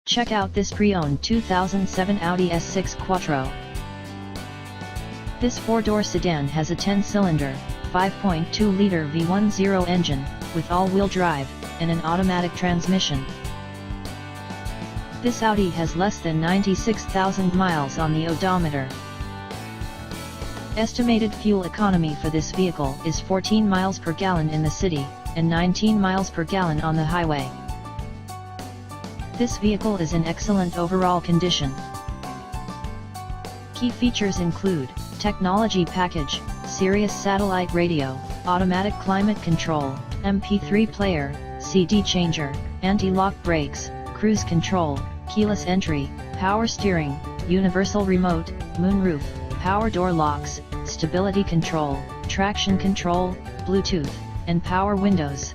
Check out this pre-owned 2007 Audi S6 Quattro. This 4-door sedan has a 10-cylinder, 5.2-liter V10 engine, with all-wheel drive, and an automatic transmission. This Audi has less than 96,000 miles on the odometer. Estimated fuel economy for this vehicle is 14 miles per gallon in the city, and 19 miles per gallon on the highway. This vehicle is in excellent overall condition. Key features include technology package, Sirius satellite radio, automatic climate control, MP3 player, CD changer, anti-lock brakes, cruise control, keyless entry, power steering, universal remote, moonroof, power door locks, stability control, traction control, Bluetooth, and power windows.